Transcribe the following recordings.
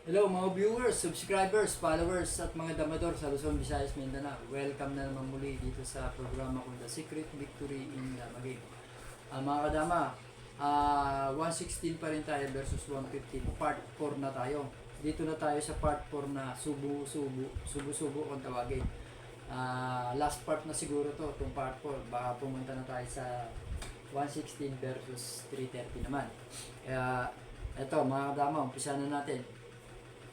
Hello mga viewers, subscribers, followers at mga damador sa Luzon, Visayas, Mindanao. Welcome na naman muli dito sa programa kong The Secret Victory in Lamagay. Mga kadama, 116 pa rin tayo versus 115. Part 4 na tayo. Dito na tayo sa part 4 na subu-subu kung tawagin. Last part na siguro to, itong part 4. Baka pumunta na tayo sa 116 versus 330 naman. Kaya, eto mga kadama, umpisa na natin.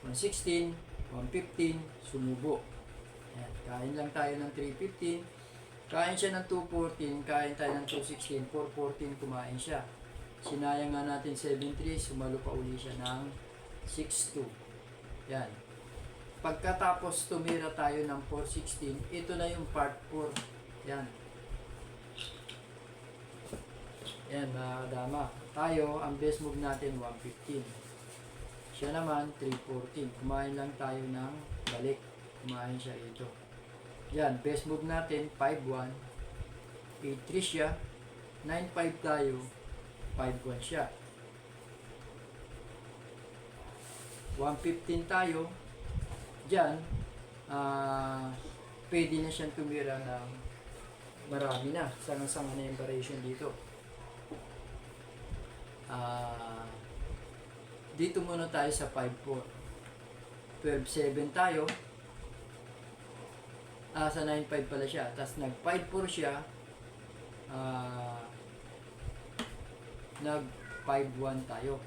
116, 115, sumubo. Ayan, kain lang tayo ng 315. Kain siya ng 214, kain tayo ng 216, 414 kumain siya. Sinayang nga natin 73, sumalo pa uli siya ng 62. Yan. Pagkatapos tumira tayo ng 416, ito na yung part 4. Yan. Yan mga kadama. Tayo, ang best move natin 115. Siya naman, 314. Kumain lang tayo ng balik. Kumain siya ito. Yan, best move natin, 5-1. 8-3 siya. 9-5 tayo. 5-1 siya. 115 tayo. Diyan, pwede na siyang tumira ng marami na. Sangang-sanga na yung variation dito. Dito muna tayo sa 5-4. 12-7 tayo. Sa 9-5 pala siya. Tapos nag 5-4 siya. Nag 5-1 tayo.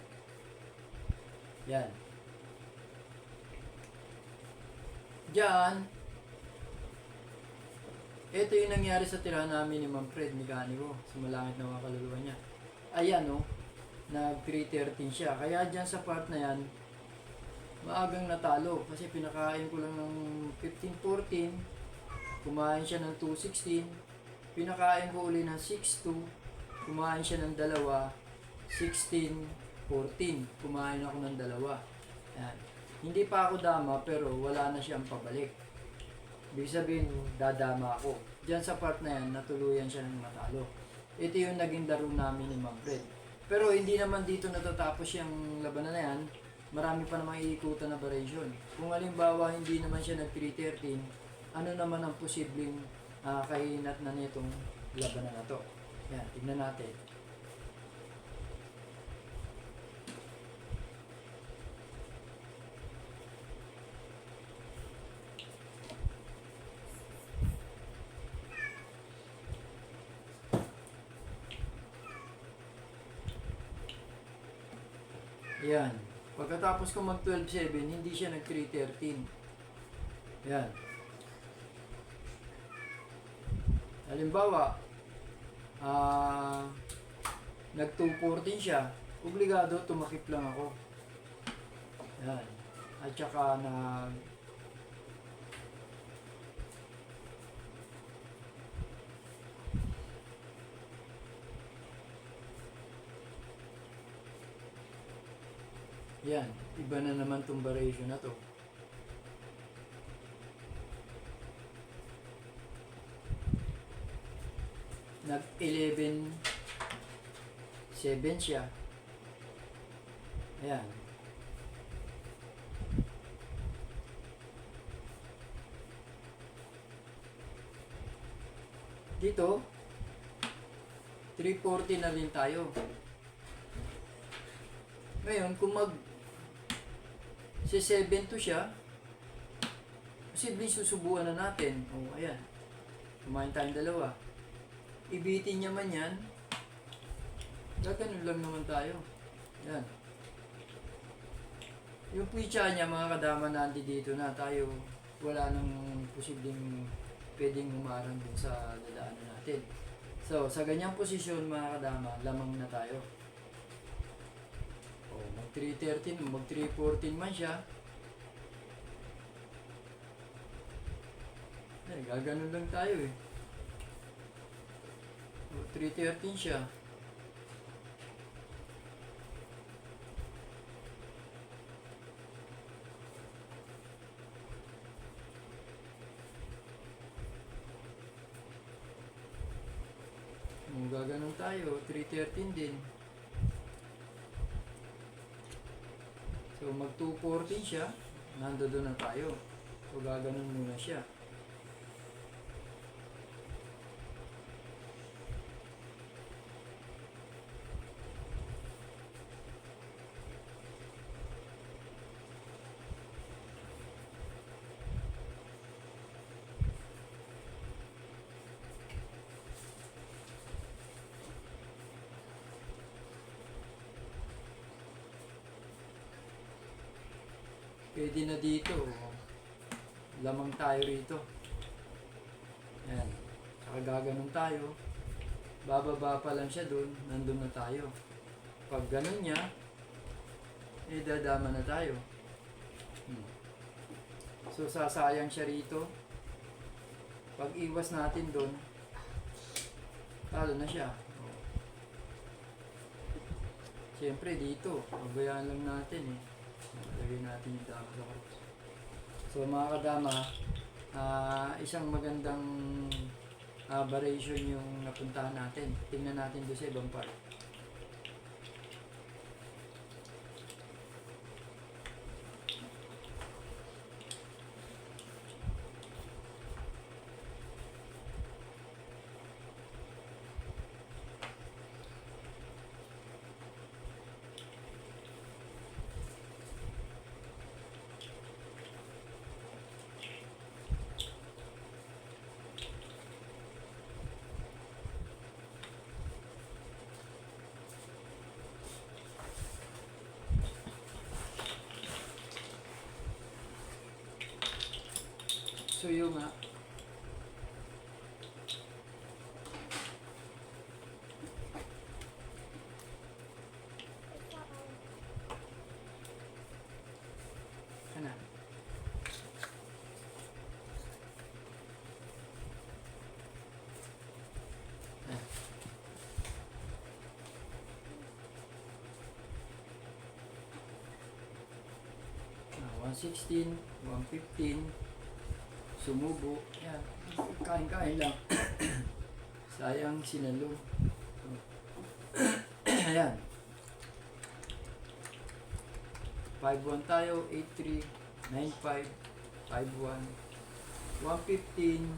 Yan. Diyan, ito yung nangyari sa tirahan namin ni Ma'am Fred Mekaniko. Sumalangit na mga kaluluwa niya. Ayan, no. Nag 313 siya. Kaya dyan sa part na yan, maagang natalo. Kasi pinakain ko lang ng 15-14. Kumain siya ng 216. Pinakain ko uli ng 6-2. Kumain siya ng dalawa. 16-14. Kumain ako ng dalawa. Yan. Hindi pa ako dama pero wala na siyang pabalik. Ibig sabihin, dadama ako. Dyan sa part na yan, natuluyan siya ng matalo. Ito yung naging laro namin ni Ma'am Fred. Pero hindi naman dito natatapos yung labanan na yan. Marami pa namang iikutan na variation. Kung halimbawa hindi naman siya nag-313, ano naman ang posibleng kainat na nitong labanan na to? Yan, tignan natin. Yan. Pagkatapos ko mag 12-7, hindi siya nag 313. Yan. Halimbawa, nag 214 siya, obligado tumakip lang ako. Yan. At saka yan, iba na naman tong variation na to. Nag 11-7 siya. Ayan. Dito, 340 na rin tayo. Ngayon, kung si 7-2 siya, posibleng susubuan na natin. O, ayan. Kumain tayong dalawa. Ibitin niya man yan, gaganon lang naman tayo. Yan. Yung pitcha niya, mga kadama, nandi dito na tayo. Wala nang posibleng pwedeng humarang dun sa dadaanan natin. So, sa ganyang posisyon, mga kadama, lamang na tayo. Mag 313, mag 314 man siya. Ay, gaganon lang tayo eh. 313 siya. Gaganon tayo, 313 din. So mag 214 siya, nandoon na tayo. So gaganon muna siya. Pwede na dito. Lamang tayo rito. Ayan. Saka gaganon tayo. Bababa pa lang siya doon. Nandun na tayo. Pag ganon niya, dadama na tayo. So sasayang siya rito. Pag iwas natin doon, talo na siya. Siyempre dito, pabayaan lang natin eh. Lagay natin yung dama sa cross. So mga kadama, isang magandang variation yung napuntahan natin. Tingnan natin doon sa ibang part. So yung nga, ano? 116, 115, sumubo, yan, kain-kain lang. Sayang sinalo. Ayan. 5-1 tayo, 8-3, 9-5, 5-1, 115,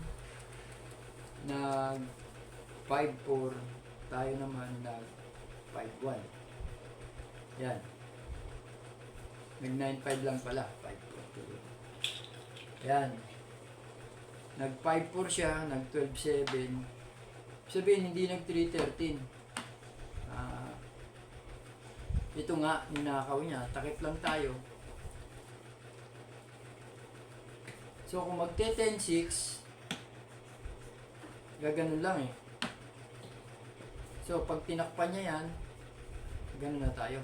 nag 5-4, tayo naman nag 5-1. Yan. Nag 9-5 lang pala, 5-4. Yan. Nag 5-4 siya, nag 12-7. Sabihin, hindi nag 3-13. Ito nga, ninakaw niya. Takip lang tayo. So, kung magte-10-6, gaganon lang eh. So, pag tinakpan niya yan, ganon na tayo.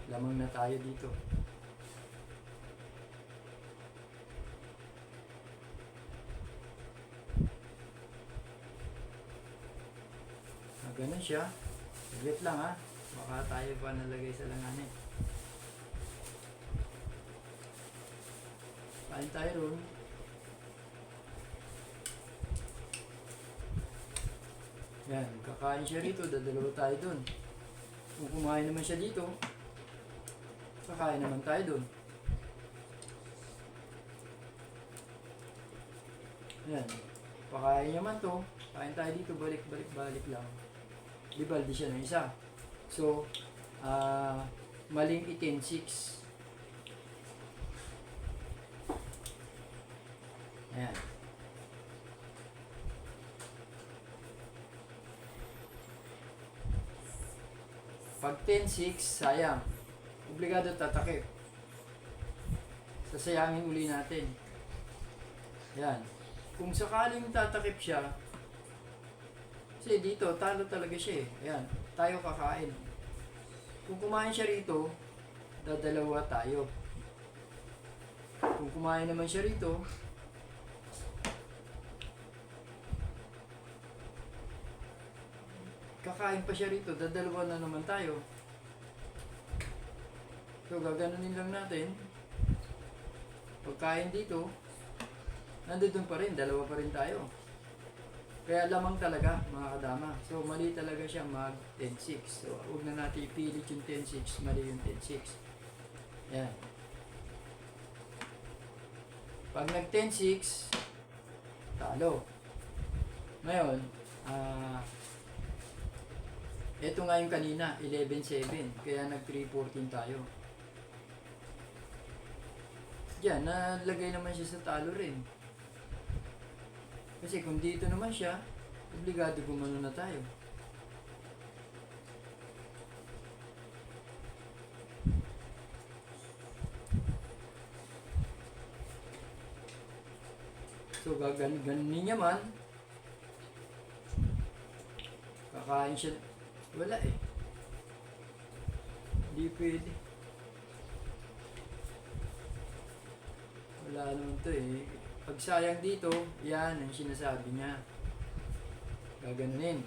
Lamang na tayo dito. Ganon siya. Saglit lang ha. Baka tayo pa nalagay sa langanin. Kain tayo ron. Yan. Kakain siya rito. Dadalawa tayo dun. Kung kumain naman siya dito, kakain naman tayo dun. Yan. Pakain niya man to. Kain tayo dito. Balik lang. Di baldi siya ng isa. So, maling 10-6. Ayan. Pag 10-6, sayang. Obligado tatakip. Sasayangin uli natin. Ayan. Kung sakaling tatakip siya, kasi dito, talo talaga siya eh. Ayan, tayo kakain. Kung kumain siya rito, dadalawa tayo. Kung kumain naman siya rito, kakain pa siya rito, dadalawa na naman tayo. So, gaganunin lang natin. Pagkain dito, nandun pa rin, dalawa pa rin tayo. Kaya lamang talaga mga kadama. So mali talaga siya mag 10-6. So huwag na natin ipilit yung 10-6, mali yung 10-6. Yan. Pag nag 10-6, talo. Ngayon, ito nga yung kanina, 11-7. Kaya nag 3-14 tayo. Diyan, nalagay naman siya sa talo rin. Kasi kung dito naman siya, obligado gumano na tayo. So, ganin niya man. Kakain siya. Wala eh. Hindi pwede. Wala naman to eh. Pag sayang dito, yan ang sinasabi niya. Gaganunin.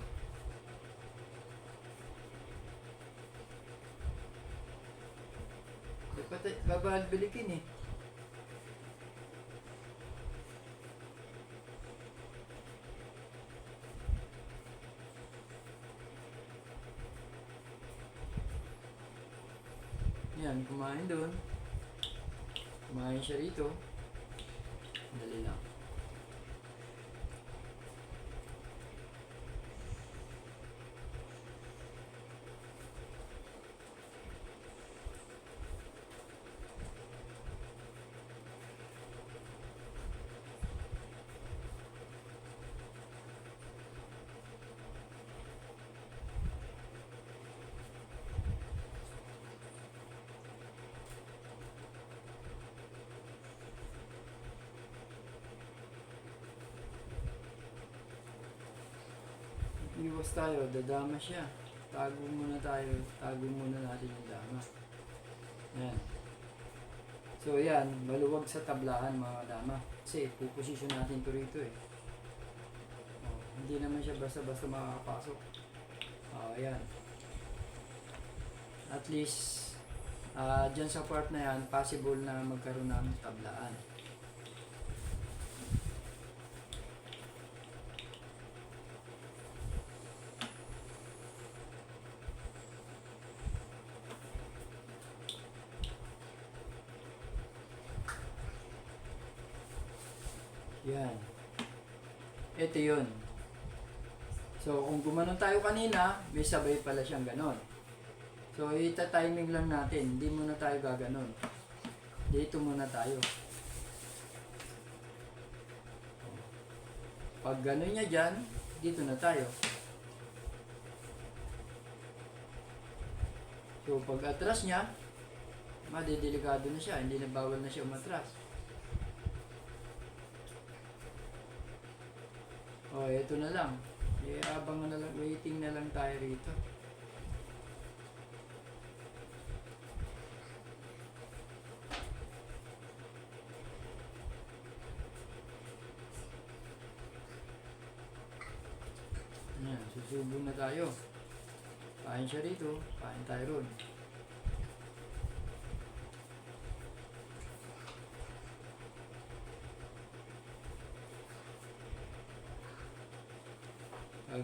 Dapat babalbilikin eh. Yan, kumain doon. Kumain siya rito. Dali lang. Iwas tayo, dadama siya. Tago muna tayo, tago muna natin yung dama. Yan. So yan, maluwag sa tablahan mga dama. Kasi puposisyon natin to rito eh. Oh, hindi naman siya basta-basta makakapasok. Oh, yan. At least, dyan sa part na yan, possible na magkaroon ng tablaan. Yan. Ito yun. So, kung gumanon tayo kanina, may sabay pala siyang ganon. So, ita-timing lang natin. Hindi muna tayo gaganon. Dito muna tayo. Pag ganon niya dyan, dito na tayo. So, pag atras niya, madidelikado na siya. Hindi na bawal na siya umatras. Oh, ito na lang. Abangan na lang, waiting na lang tayo rito. Ayan, susubo na tayo. Kain siya rito, kain tayo ron.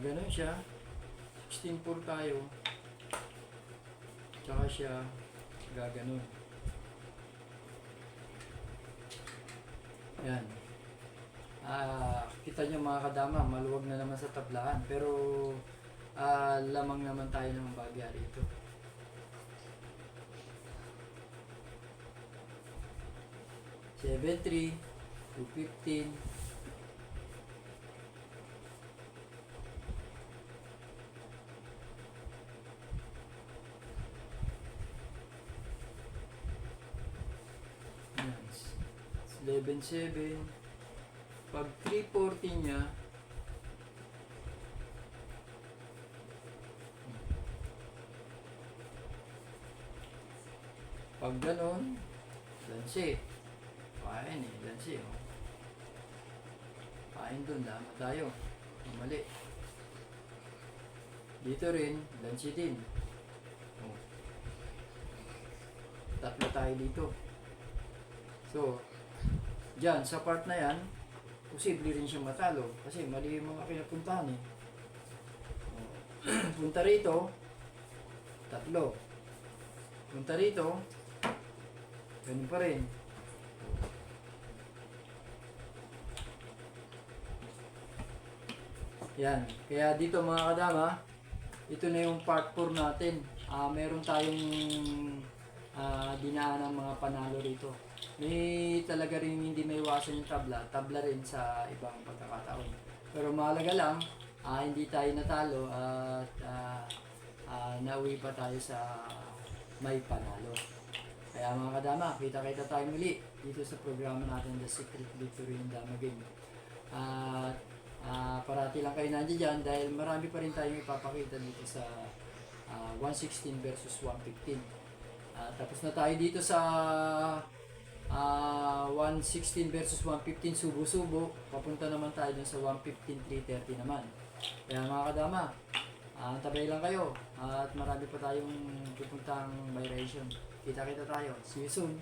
Ganun siya, 16-4 tayo, tsaka siya gaganon. Yan. Kita nyo mga kadama, maluwag na naman sa tablahan, pero lamang naman tayo ng bagya rito. $7-3, $2-15. Yan. 11-7. Pag 340 niya, pag ganon, lansi. Kain eh, lansi. Oh. Kain dun, dama tayo. Mali. Dito rin, lansi din. Oh. Tatlo tayo dito. So, dyan, sa part na yan, posible rin siyang matalo kasi mali yung mga pinapuntahan eh. Punta rito, 3. Punta rito, ganun pa rin. Yan. Kaya dito mga kadama, ito na yung part 4 natin. Meron tayong dinaan ng mga panalo rito. May talaga rin hindi may iwasan yung tabla rin sa ibang pagkakataon. Pero mahalaga lang, hindi tayo natalo at nauwi pa tayo sa may panalo. Kaya mga kadama, kita-kita tayo muli dito sa programa natin, The Secret Victory in Dama Game. At parati lang kayo nandiyan dyan dahil marami pa rin tayong ipapakita dito sa 116 versus 115. Tapos na tayo dito sa 116 versus 115 subo-subo. Papunta naman tayo dun sa 115 330 naman. Kaya mga kadama, tabay lang kayo at marami pa tayong pupuntang vibration. Kita-kita tayo. See you soon.